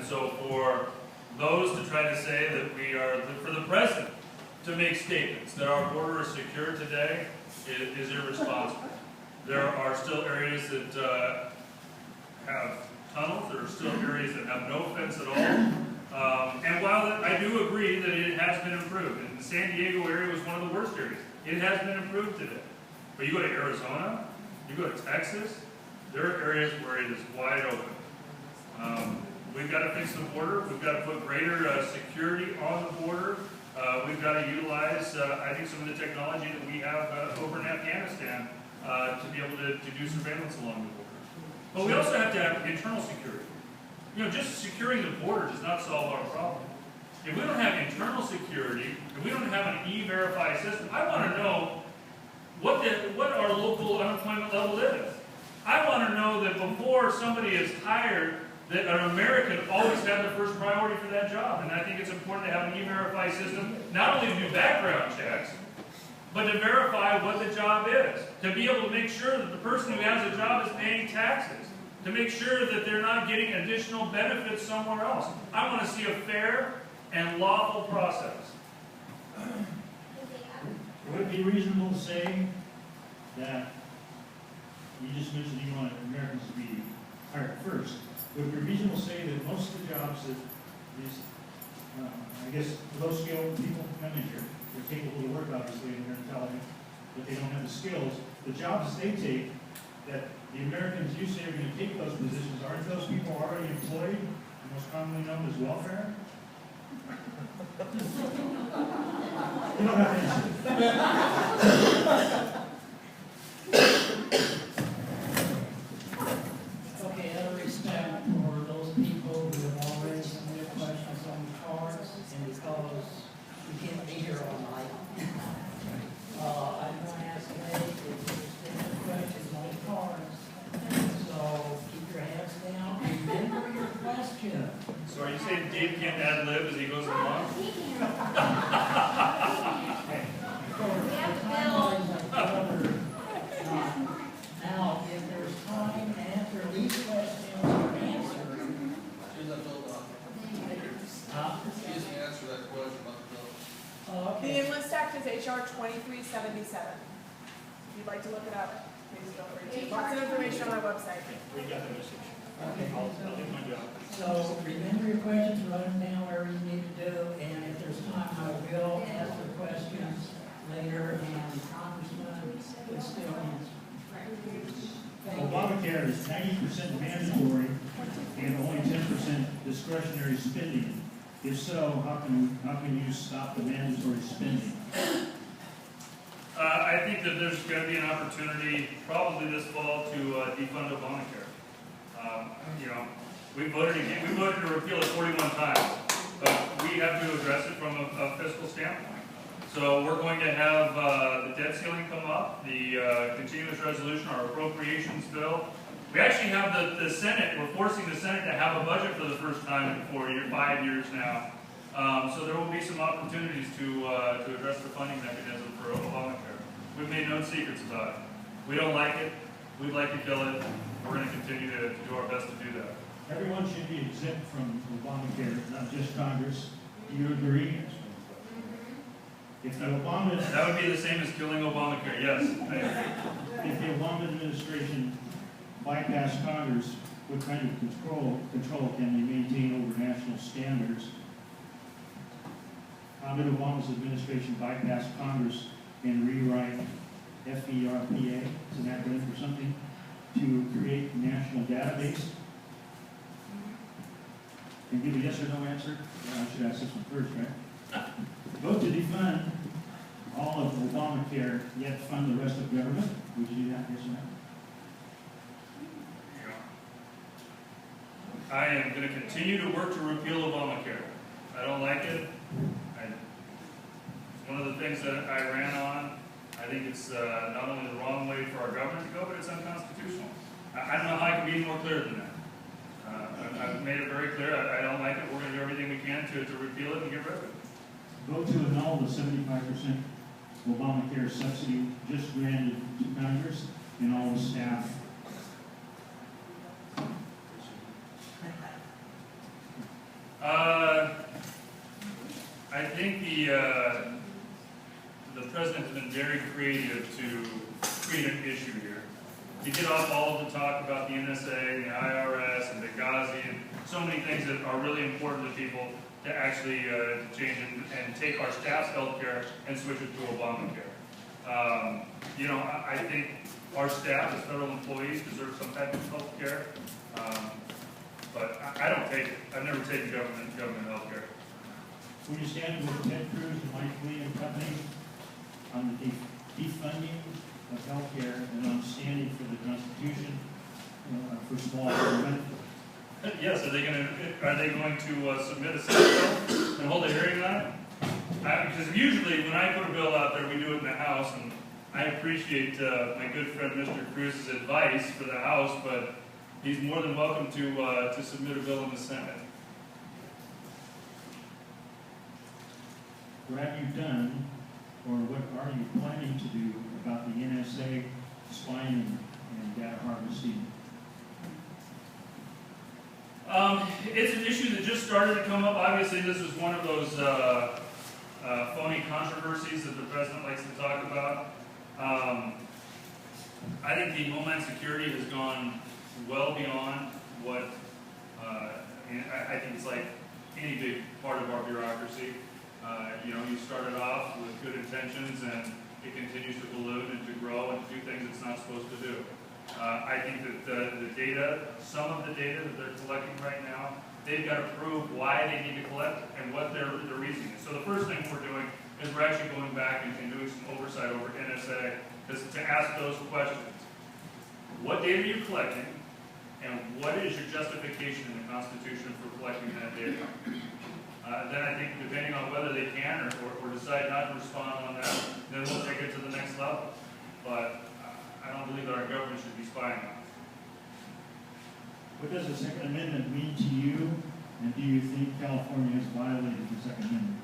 so for those to try to say that we are, for the president to make statements that our border is secure today is irresponsible. There are still areas that have tunnels. There are still areas that have no fence at all. And while I do agree that it has been improved, and the San Diego area was one of the worst areas, it has been improved today. But you go to Arizona, you go to Texas, there are areas where it is wide open. We've got to fix the border. We've got to put greater security on the border. We've got to utilize, I think, some of the technology that we have over in Afghanistan to be able to do surveillance along the border. But we also have to have internal security. You know, just securing the border does not solve our problem. If we don't have internal security, if we don't have an E-Verify system, I want to know what our local unemployment level is. I want to know that before somebody is hired, that an American always had the first priority for that job. And I think it's important to have an E-Verify system, not only to do background checks, but to verify what the job is. To be able to make sure that the person who has a job is paying taxes. To make sure that they're not getting additional benefits somewhere else. I want to see a fair and lawful process. Would it be reasonable to say that, you just mentioned you want Americans to be hired first, would it be reasonable to say that most of the jobs that these, I guess, low-skilled people come in here, they're capable of work, obviously, and they're intelligent, but they don't have the skills, the jobs that they take, that the Americans you say are going to take those positions, aren't those people already employed, most commonly known as welfare? You don't have to answer. Okay, out of respect for those people who have already submitted questions on the cards, and because we can't be here all night, I'm going to ask Nate if there's any questions on the cards. So keep your hands down. Remember your question. So are you saying Dave can't ad-lib as he goes along? Now, if there's time after these questions are answered, Excuse me, answer that question about the bill. okay. The Enlist Act is HR 2377. If you'd like to look it up, please feel free to. Lots of information on our website. We got the message. Okay. I'll do my job. So remember your questions, write them down wherever you need to do, and if there's time, I will ask the questions later, and Congressman will still answer. Obamacare is 90% mandatory and only 10% discretionary spending. If so, how can you stop the mandatory spending? I think that there's going to be an opportunity probably this fall to defund Obamacare. You know, we voted to repeal it 41 times, but we have to address it from a fiscal standpoint. So we're going to have the debt ceiling come up, the continuous resolution, our appropriations bill. We actually have the Senate, we're forcing the Senate to have a budget for the first time in 5 years now. So there will be some opportunities to address the funding mechanism for Obamacare. We've made no secrets about it. We don't like it. We'd like to kill it. We're going to continue to do our best to do that. Everyone should be exempt from Obamacare, not just Congress. Do you agree? If the Obama, That would be the same as killing Obamacare, yes. if the Obama administration bypassed Congress, what kind of control can they maintain over national standards? How did Obama's administration bypass Congress and rewrite FERPA, it's an acronym for something, to create a national database? And give a yes or no answer? I should ask this one first, right? Vote to defund all of Obamacare, yet fund the rest of government. Would you do that, yes or no? I am going to continue to work to repeal Obamacare. I don't like it. It's one of the things that I ran on. I think it's not only the wrong way for our government to go, but it's unconstitutional. I don't know how I can be any more clear than that. I've made it very clear. I don't like it. We're going to do everything we can to repeal it and get rid of it. Vote to annul the 75% Obamacare subsidy just granted to Congress and all the staff. I think the president has been very creative to create an issue here. To get off all of the talk about the NSA, and the IRS, and Benghazi, and so many things that are really important to people, to actually change and take our staff's health care and switch it to Obamacare. I think our staff as federal employees deserve some type of health care, but I don't take it. I've never taken government health care. Will you stand with Ted Cruz and Mike Lee and company on the defunding of healthcare and on standing for the Constitution for small government? Yes, are they going to submit a Senate bill and hold a hearing on it? Because usually when I put a bill out there, we do it in the House, and I appreciate my good friend Mr. Cruz's advice for the House, but he's more than welcome to submit a bill in the Senate. What have you done, or what are you planning to do about the NSA spying and data harvesting? It's an issue that just started to come up. Obviously, this is one of those phony controversies that the president likes to talk about. I think the Homeland Security has gone well beyond what, I think it's like any big part of our bureaucracy. You started off with good intentions, and it continues to balloon and to grow and to do things it's not supposed to do. I think that the data, some of the data that they're collecting right now, they've got to prove why they need to collect and what their reasoning is. So the first thing we're doing is we're actually going back and doing some oversight over NSA to ask those questions. What data are you collecting, and what is your justification in the Constitution for collecting that data? Then I think depending on whether they can or decide not to respond on that, then we'll take it to the next level. But I don't believe that our government should be spying on us. What does the Second Amendment mean to you, and do you think California has violated the Second Amendment?